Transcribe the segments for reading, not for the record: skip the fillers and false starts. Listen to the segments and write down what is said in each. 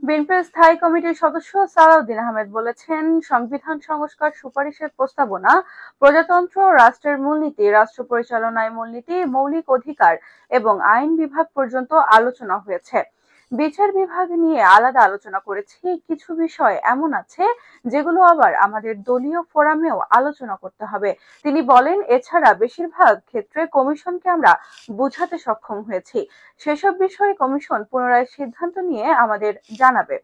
বিএনপির স্থায়ী কমিটির সদস্য সালাউদ্দিন আহমেদ বলেছেন, সংবিধান সংস্কার সুপারিশের প্রস্তাবনা প্রজাতন্ত্র, রাষ্ট্রের মূলনীতি, রাষ্ট্র পরিচালনায় মূলনীতি, মৌলিক অধিকার এবং আইন বিভাগ পর্যন্ত আলোচনা হয়েছে। বিচার বিভাগ নিয়ে আলাদা আলোচনা করেছি। কিছু বিষয় এমন আছে যেগুলো আবার আমাদের দলীয় ফোরামেও আলোচনা করতে হবে। তিনি বলেন, এছাড়া বেশিরভাগ ক্ষেত্রে কমিশনকে আমরা বোঝাতে সক্ষম হয়েছি। সেসব বিষয়ে কমিশন পুনরায় সিদ্ধান্ত নিয়ে আমাদের জানাবে।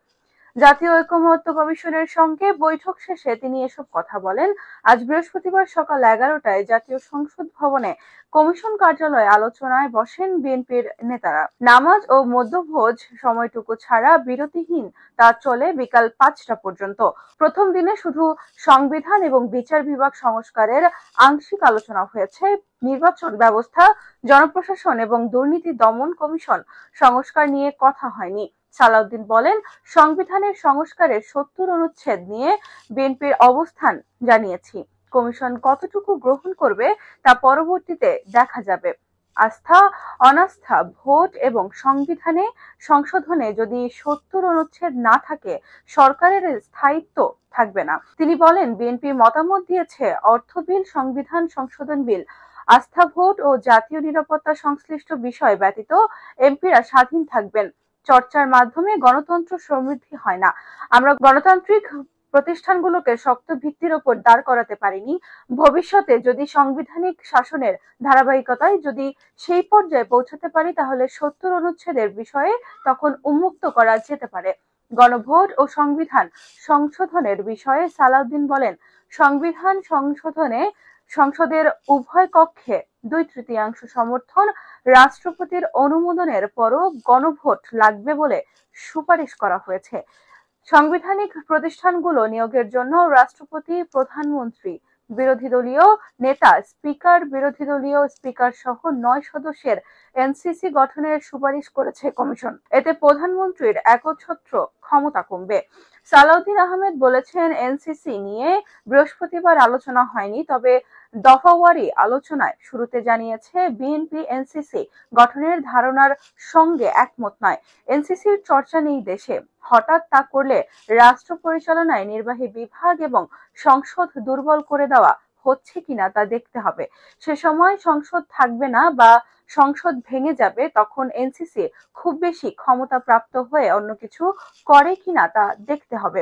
জাতীয় ঐকমত্য কমিশনের সঙ্গে বৈঠক শেষে তিনি এসব কথা বলেন। আজ বৃহস্পতিবার সকাল 11টায় জাতীয় সংসদ ভবনে কমিশন কার্যালয়ে আলোচনায় বসেন বিএনপির নেতারা। নামাজ ও মধ্যভোজ সময়টুকু ছাড়া বিরতিহীন তা চলে বিকাল 5টা পর্যন্ত। প্রথম দিনে শুধু সংবিধান এবং বিচার বিভাগ সংস্কারের আংশিক আলোচনা হয়েছে। নির্বাচন ব্যবস্থা, জনপ্রশাসন এবং দুর্নীতি দমন কমিশন সংস্কার নিয়ে কথা হয়নি। সালাউদ্দিন বলেন, সংবিধানের সংস্কারের 70 অনুচ্ছেদ নিয়ে বিএনপির অবস্থান জানিয়েছি। কমিশন কতটুকু গ্রহণ করবে তা পরবর্তীতে দেখা যাবে। আস্থা, অনাস্থা ভোট এবং সংবিধানে সংশোধনে যদি 70 অনুচ্ছেদ না থাকে, সরকারের স্থায়িত্ব থাকবে না। তিনি বলেন, বিএনপি মতামত দিয়েছে অর্থ বিল, সংবিধান সংশোধন বিল, আস্থা ভোট ও জাতীয় নিরাপত্তা সংশ্লিষ্ট বিষয় ব্যতীত এমপিরা স্বাধীন থাকবেন। চর্চার মাধ্যমে গণতন্ত্র সমৃদ্ধি হয় না। আমরা গণতান্ত্রিক প্রতিষ্ঠানগুলোকে শক্ত ভিত্তির ওপর দাঁড় করাতে পারিনি। ভবিষ্যতে যদি সাংবিধানিক শাসনের ধারাবাহিকতায় যদি সেই পর্যায়ে পৌঁছাতে পারি, তাহলে 70 অনুচ্ছেদের বিষয়ে তখন উন্মুক্ত করা যেতে পারে। গণভোট ও সংবিধান সংশোধনের বিষয়ে সালাউদ্দিন বলেন, সংবিধান সংশোধনে সংসদের উভয় কক্ষে 2/3 সমর্থন, রাষ্ট্রপতির অনুমোদনের পরও গণভোট লাগবে বলে সুপারিশ করা হয়েছে। সাংবিধানিক প্রতিষ্ঠানগুলো নিয়োগের জন্য রাষ্ট্রপতি, প্রধানমন্ত্রী, বিরোধী দলীয় নেতা, স্পিকার, বিরোধী দলীয় স্পিকার সহ 9 সদস্যের এনসিসি গঠনের সুপারিশ করেছে কমিশন। এতে প্রধানমন্ত্রীর একচ্ছত্র ক্ষমতা কমবে। সালাউদ্দিন আহমেদ বলেছেন, এনসিসি নিয়ে বৃহস্পতিবার আলোচনা হয়নি, তবে দফাওয়ারি আলোচনায় শুরুতে জানিয়েছে বিএনপি এনসিসি গঠনের ধারণার সঙ্গে একমত নয়। এনসিসির চর্চা নেই দেশে। হঠাৎ তা করলে রাষ্ট্র পরিচালনায় নির্বাহী বিভাগ এবং সংসদ দুর্বল করে দেওয়া হচ্ছে কিনা তা দেখতে হবে। সে সময় সংসদ থাকবে না বা সংসদ ভেঙে যাবে, তখন এনসিসি খুব বেশি ক্ষমতা প্রাপ্ত হয়ে অন্য কিছু করে কিনা তা দেখতে হবে।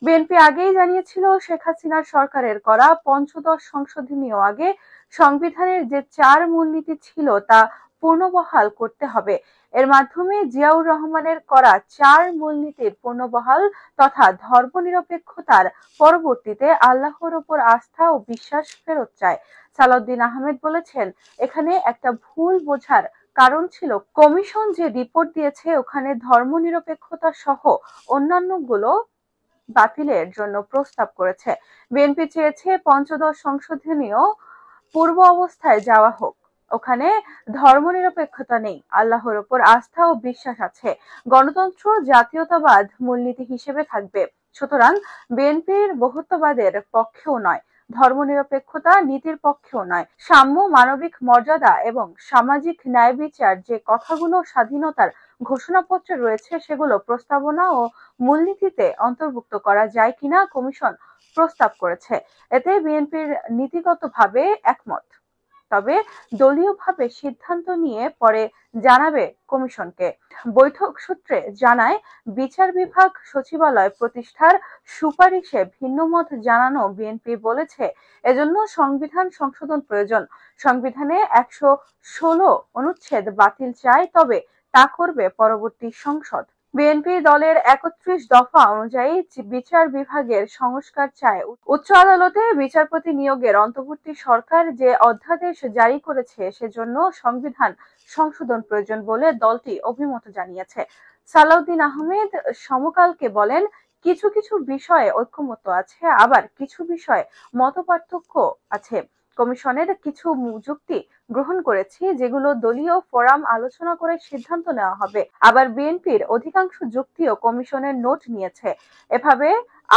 বিএনপি আগেই জানিয়েছিল, শেখ হাসিনার সরকারের করা পঞ্চদশ সংশোধনীর আগে সংবিধানের যে 4 মূলনীতি ছিল তা পুনর্বহাল করতে হবে। এর মাধ্যমে জিয়াউর রহমানের করা 4 মূলনীতির পুনর্বহাল তথা ধর্মনিরপেক্ষতার পরিবর্তিতে আল্লাহর উপর আস্থা ও বিশ্বাস ফেরত চায়। সালাউদ্দিন আহমেদ বলেছেন, এখানে একটা ভুল বোঝার কারণ ছিল। কমিশন যে রিপোর্ট দিয়েছে ওখানে ধর্মনিরপেক্ষতা সহ অন্যান্যগুলো বাতিলের জন্য প্রস্তাব করেছে। বিএনপি চেয়েছে পঞ্চদশ সংশোধনীও পূর্ব অবস্থায় যাওয়া হোক। ওখানে ধর্মনিরপেক্ষতা নেই, আল্লাহর উপর আস্থা ও বিশ্বাস আছে। গণতন্ত্র জাতীয়তাবাদ মূলনীতি হিসেবে থাকবে। সুতরাং বিএনপির বহুত্ববাদের পক্ষেও নয়, ধর্মনিরপেক্ষতা নীতির পক্ষেও নয়। সাম্য, মানবিক মর্যাদা এবং সামাজিক ন্যায় বিচার যে কথাগুলো স্বাধীনতার ঘোষণাপত্রে রয়েছে, সেগুলো প্রস্তাবনা ও মূলনীতিতে অন্তর্ভুক্ত করা যায় কিনা কমিশন প্রস্তাব করেছে। এতে বিএনপির নীতিগতভাবে একমত, তবে দলীয়ভাবে সিদ্ধান্ত নিয়ে পরে জানাবে কমিশনকে। বৈঠক সূত্রে জানায়, বিচার বিভাগ সচিবালয় প্রতিষ্ঠার সুপারিশে ভিন্নমত জানানো বিএনপি বলেছে, এজন্য সংবিধান সংশোধন প্রয়োজন। সংবিধানে 116 অনুচ্ছেদ বাতিল চায়, তবে তা করবে পরবর্তী সংসদ। বিএনপি দলের 31 দফা অনুযায়ী বিচার বিভাগের সংস্কার চায়। উচ্চ আদালতে বিচারপতি নিয়োগের অন্তর্বর্তী সরকার যে অধ্যাদেশ জারি করেছে, সেজন্য সংবিধান সংশোধন প্রয়োজন বলে দলটি অভিমত জানিয়েছে। সালাউদ্দিন আহমেদ সমকালকে বলেন, কিছু কিছু বিষয়ে ঐকমত্য আছে, আবার কিছু বিষয়ে মতপার্থক্য আছে। কমিশনের কিছু যুক্তি গ্রহণ করেছি, যেগুলো দলীয় ফোরাম আলোচনা করে সিদ্ধান্ত নেওয়া হবে। আবার বিএনপির অধিকাংশ যুক্তিও কমিশনের নোট নিয়েছে। এভাবে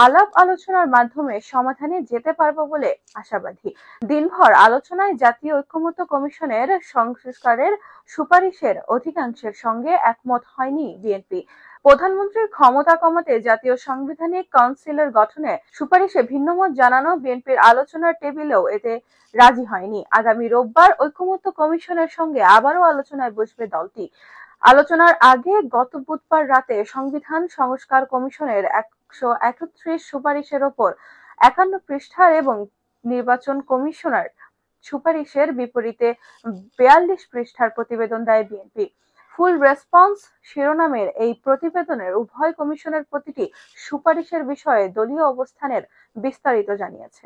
আলাপ আলোচনার মাধ্যমে সমাধানে যেতে পারবো বলে আশাবাদী। দিনভর আলোচনায় জাতীয় ঐকমত্য কমিশনের সংস্কারের সুপারিশের অধিকাংশের সঙ্গে একমত হয়নি বিএনপি। প্রধানমন্ত্রীর ক্ষমতা কমাতে জাতীয় সাংবিধানিক কাউন্সিলের গঠনে সুপারিশে ভিন্নমত জানানো বিএনপির আলোচনার টেবিলেও এতে রাজি হয়নি। আগামী রোববার ঐকমত্য কমিশনের সঙ্গে আবারও আলোচনায় বসবে দলটি। আলোচনার আগে গত বুধবার রাতে সংবিধান সংস্কার কমিশনের 131 সুপারিশের ওপর 51 পৃষ্ঠার এবং নির্বাচন কমিশনার সুপারিশের বিপরীতে 42 পৃষ্ঠার প্রতিবেদন দেয় বিএনপি। ফুল রেসপন্স শিরোনামের এই প্রতিবেদনের উভয় কমিশনের প্রতিটি সুপারিশের বিষয়ে দলীয় অবস্থানের বিস্তারিত জানিয়েছে।